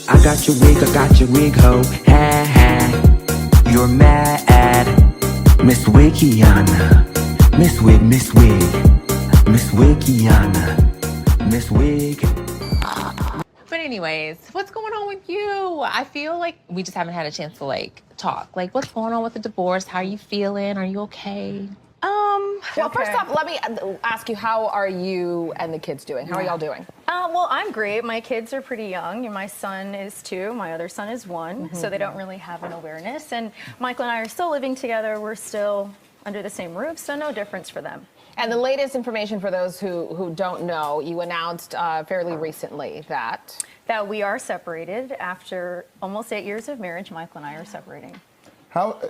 I got your wig, ho. Ha ha. You're mad. Miss Wikiana. Miss Wig. Miss Wikiana. Miss Wig. But anyways, what's going on with you? I feel like we just haven't had a chance to like talk. Like, what's going on with the divorce? How are you feeling? Are you okay? Well, first off, let me ask you, how are you and the kids doing? How are y'all doing? Well, I'm great. My kids are pretty young. My son is 2. My other son is 1. So they don't really have an awareness. And Michael and I are still living together. We're still under the same roof, so no difference for them. And the latest information for those who don't know, you announced fairly recently that we are separated after almost 8 years of marriage. Michael and I are separating. How?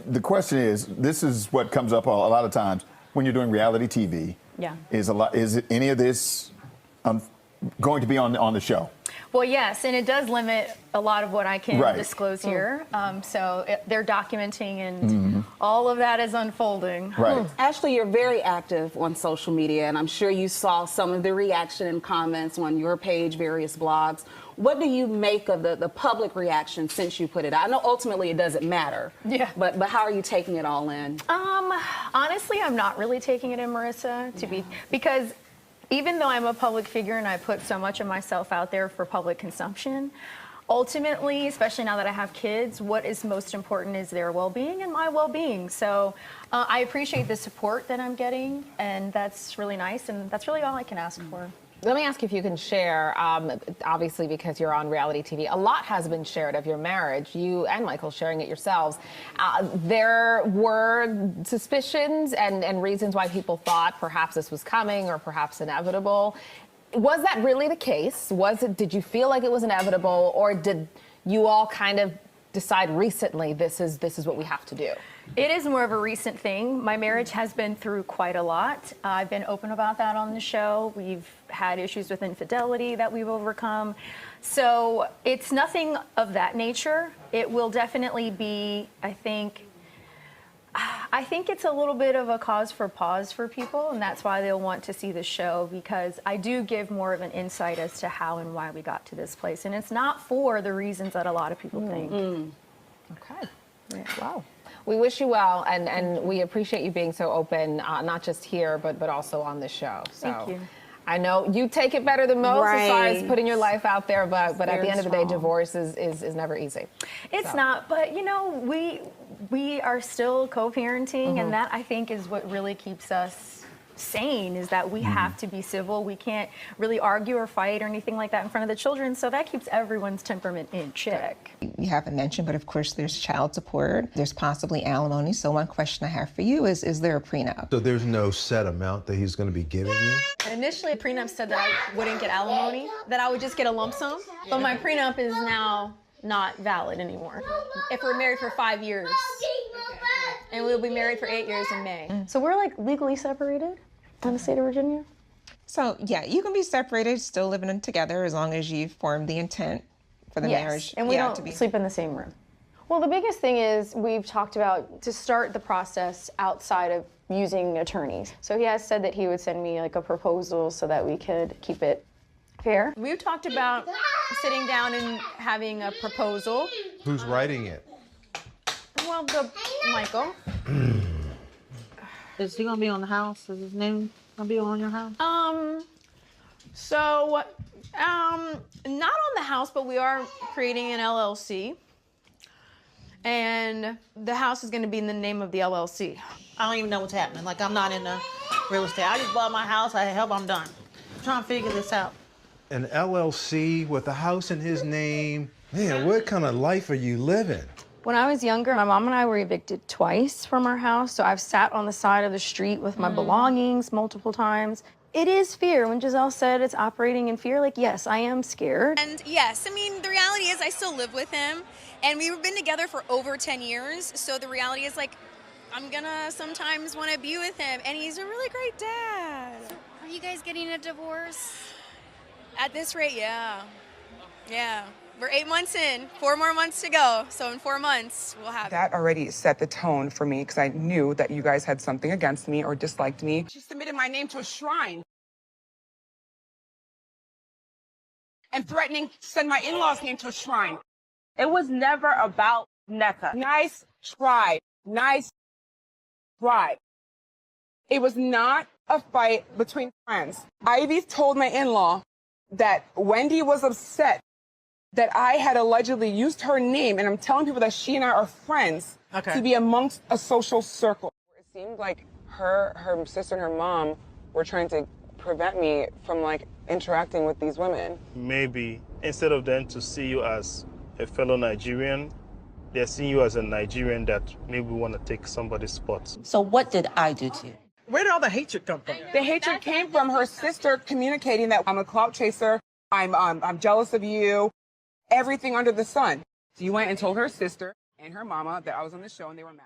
The question is, this is what comes up a lot of times when you're doing reality TV. Yeah. Is any of this going to be on the show? Well, yes, and it does limit a lot of what I can disclose here. They're documenting, and all of that is unfolding. Right. Ashley, you're very active on social media, and I'm sure you saw some of the reaction and comments on your page, various blogs. What do you make of the public reaction since you put it out? I know ultimately it doesn't matter. Yeah. But how are you taking it all in? Honestly, I'm not really taking it in, Marissa, because even though I'm a public figure and I put so much of myself out there for public consumption, ultimately, especially now that I have kids, what is most important is their well-being and my well-being. So I appreciate the support that I'm getting, and that's really nice, and that's really all I can ask for. Let me ask you if you can share, obviously because you're on reality TV, a lot has been shared of your marriage, you and Michael sharing it yourselves. There were suspicions and reasons why people thought perhaps this was coming or perhaps inevitable. Was that really the case? Did you feel like it was inevitable, or did you all kind of decide recently this is what we have to do? It is more of a recent thing. My marriage has been through quite a lot. I've been open about that on the show. We've had issues with infidelity that we've overcome. So it's nothing of that nature. It will definitely be, I think it's a little bit of a cause for pause for people, and that's why they'll want to see the show, because I do give more of an insight as to how and why we got to this place. And it's not for the reasons that a lot of people think. Okay. Yeah. Wow. We wish you well, and we appreciate you being so open, not just here, but also on the show. So Thank you. I know you take it better than most as far as putting your life out there, but at the end of the day, divorce is never easy. It's not, but you know, we are still co-parenting, and that I think is what really keeps us sane, is that we have to be civil. We can't really argue or fight or anything like that in front of the children, so that keeps everyone's temperament in check. You haven't mentioned, but of course there's child support, there's possibly alimony. So one question I have for you is there a prenup? So there's no set amount that he's going to be giving you? Initially, a prenup said that I wouldn't get alimony, that I would just get a lump sum, but my prenup is now not valid anymore. If we're married for 5 years, and we'll be married for 8 years in May. So we're like legally separated in the state of Virginia? So yeah, you can be separated, still living together, as long as you've formed the intent for the marriage. And we don't sleep in the same room. Well, the biggest thing is we've talked about to start the process outside of using attorneys. So he has said that he would send me like a proposal so that we could keep it fair. We've talked about sitting down and having a proposal. Who's writing it? Well, Michael. Is he gonna be on the house? Is his name gonna be on your house? Not on the house, but we are creating an LLC. And the house is gonna be in the name of the LLC. I don't even know what's happening. Like, I'm not in the real estate. I just bought my house. I hope I'm done. I'm trying to figure this out. An LLC with a house in his name? Man, what kind of life are you living? When I was younger, my mom and I were evicted twice from our house, so I've sat on the side of the street with my belongings multiple times. It is fear. When Giselle said it's operating in fear, like, yes, I am scared. And yes, I mean, the reality is I still live with him, and we've been together for over 10 years, so the reality is, like, I'm gonna sometimes want to be with him, and he's a really great dad. Are you guys getting a divorce? At this rate, yeah. Yeah. We're 8 months in, 4 more months to go. So in 4 months, we'll have That already set the tone for me, because I knew that you guys had something against me or disliked me. She submitted my name to a shrine. and threatening to send my in-laws name to a shrine. It was never about Nneka. Nice try. Nice try. It was not a fight between friends. Ivy told my in-law that Wendy was upset that I had allegedly used her name, and I'm telling people that she and I are friends to be amongst a social circle. It seemed like her sister and her mom were trying to prevent me from like interacting with these women. Maybe instead of them to see you as a fellow Nigerian, they're seeing you as a Nigerian that maybe want to take somebody's spot. So what did I do to you? Where did all the hatred come from? The hatred came from her sister communicating that I'm a clout chaser, I'm jealous of you, everything under the sun. So you went and told her sister and her mama that I was on the show and they were mad.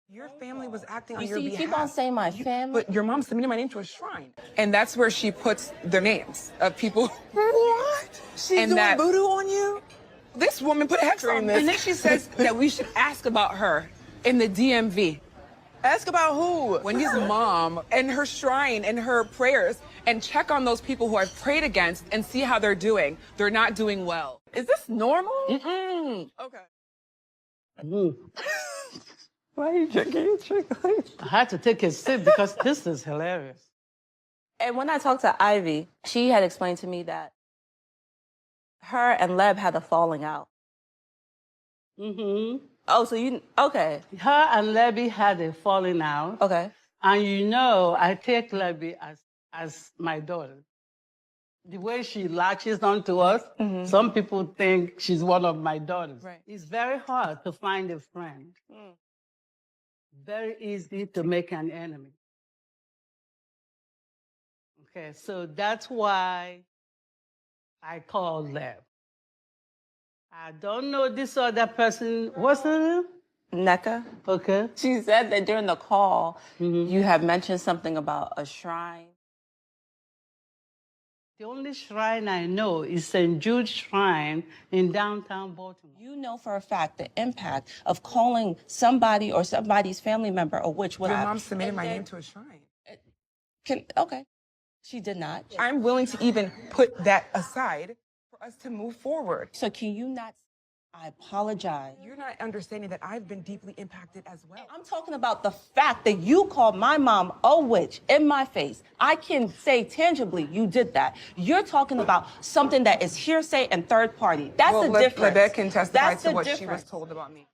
Your family was acting on your behalf. You keep on saying my family. But your mom submitted my name to a shrine. And that's where she puts their names of people. What? She's doing voodoo on you? This woman put hex on this. And then she says that we should ask about her in the DMV. Ask about who? Wendy's mom and her shrine and her prayers, and check on those people who I've prayed against and see how they're doing. They're not doing well. Is this normal? Mm-mm. Okay. Why are you drinking your drink? I had to take a sip because this is hilarious. And when I talked to Ivy, she had explained to me that her and Leb had a falling out. Mm-hmm. Oh, so okay. Her and Lebby had a falling out. Okay. And you know, I take Lebby as my daughter. The way she latches onto us, some people think she's one of my daughters. Right. It's very hard to find a friend. Very easy to make an enemy. Okay, so that's why I called Leb. I don't know this other person. What's her name? Nneka. Okay. She said that during the call, you had mentioned something about a shrine. The only shrine I know is St. Jude's Shrine in downtown Baltimore. You know for a fact the impact of calling somebody or somebody's family member a witch. Your mom submitted my name to a shrine. Okay. She did not. I'm willing to even put that aside for us to move forward. So can you not? I apologize. You're not understanding that I've been deeply impacted as well. I'm talking about the fact that you called my mom a witch in my face. I can say tangibly you did that. You're talking about something that is hearsay and third party. That's the difference. Lebet can testify That's to the what difference. she was told about me.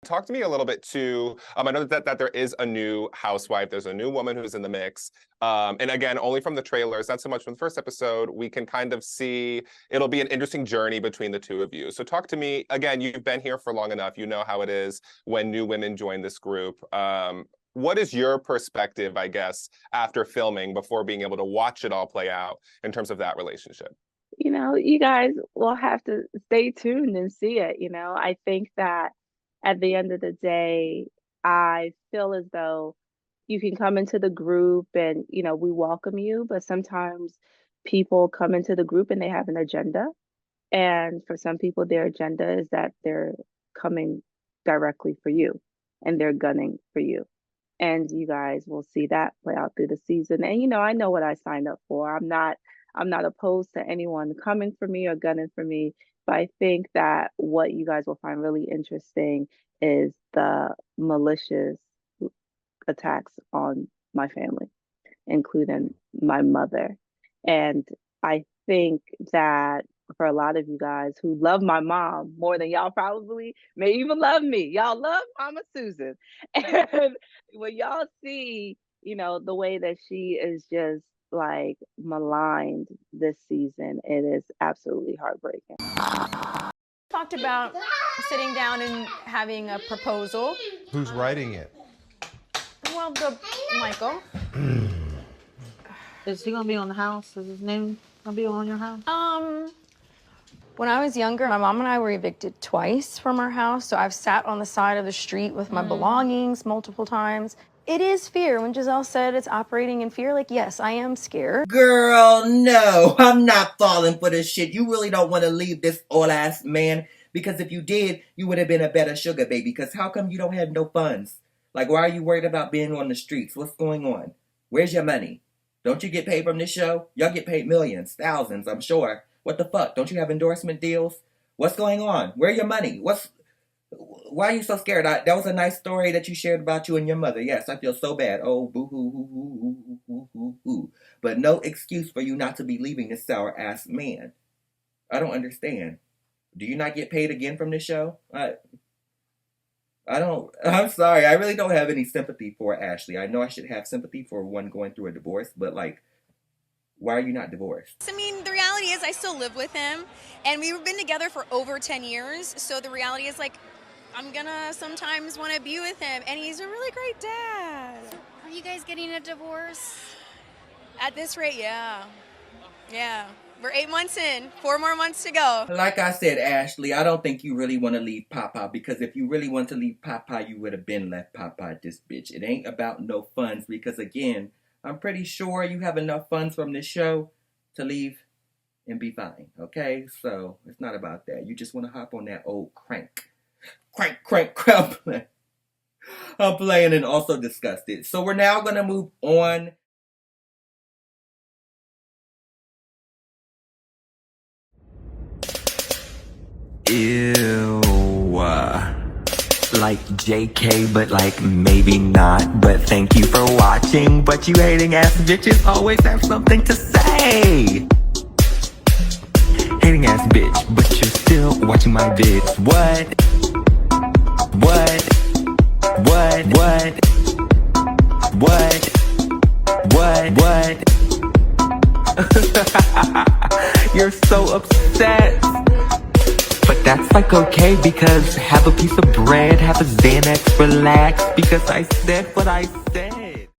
Talk to me a little bit too. I know that there is a new housewife. There's a new woman who's in the mix. And again, only from the trailers, not so much from the first episode, we can kind of see it'll be an interesting journey between the two of you. So talk to me, again, you've been here for long enough. You know how it is when new women join this group. What is your perspective, I guess, after filming before being able to watch it all play out in terms of that relationship? You know, you guys will have to stay tuned and see it. You know, I think that at the end of the day, I feel as though you can come into the group and, you know, we welcome you, but sometimes people come into the group and they have an agenda. And for some people, their agenda is that they're coming directly for you and they're gunning for you. And you guys will see that play out through the season. And, you know, I know what I signed up for. I'm not opposed to anyone coming for me or gunning for me. But I think that what you guys will find really interesting is the malicious attacks on my family, including my mother. And I think that for a lot of you guys who love my mom more than y'all probably may even love me, y'all love Mama Susan. And when y'all see, you know, the way that she is just like maligned this season, it is absolutely heartbreaking. Talked about sitting down and having a proposal. Who's writing it? Well, Michael. Is he gonna be on the house? Is his name gonna be on your house? When I was younger, my mom and I were evicted twice from our house, so I've sat on the side of the street with my belongings multiple times. It is fear. When Giselle said it's operating in fear, like, yes, I am scared. Girl, no, I'm not falling for this shit. You really don't want to leave this old-ass man, because if you did, you would have been a better sugar baby, because how come you don't have no funds? Like, why are you worried about being on the streets? What's going on? Where's your money? Don't you get paid from this show? Y'all get paid millions, thousands, I'm sure. What the fuck? Don't you have endorsement deals? What's going on? Where your money? Why are you so scared? That was a nice story that you shared about you and your mother. Yes, I feel so bad. Oh, boo hoo hoo hoo hoo hoo hoo hoo. But no excuse for you not to be leaving this sour ass man. I don't understand. Do you not get paid again from this show? I'm sorry. I really don't have any sympathy for Ashley. I know I should have sympathy for one going through a divorce, but like, why are you not divorced? I mean, the reality is I still live with him, and we've been together for over 10 years. So the reality is, like, I'm gonna sometimes want to be with him, and he's a really great dad. Are you guys getting a divorce? At this rate, yeah. Yeah. We're 8 months in, 4 more months to go. Like I said, Ashley, I don't think you really want to leave Papa, because if you really want to leave Papa, you would have been left Papa this bitch. It ain't about no funds, because again, I'm pretty sure you have enough funds from this show to leave and be fine, okay? So it's not about that. You just want to hop on that old crank. I'm playing and also disgusted. So we're now going to move on. Ew. Like JK, but like maybe not. But thank you for watching. But you hating ass bitches always have something to say. Hating ass bitch, but you're still watching my vids. What? You're so upset. But that's like okay, because have a piece of bread, have a Xanax, relax, because I said what I said.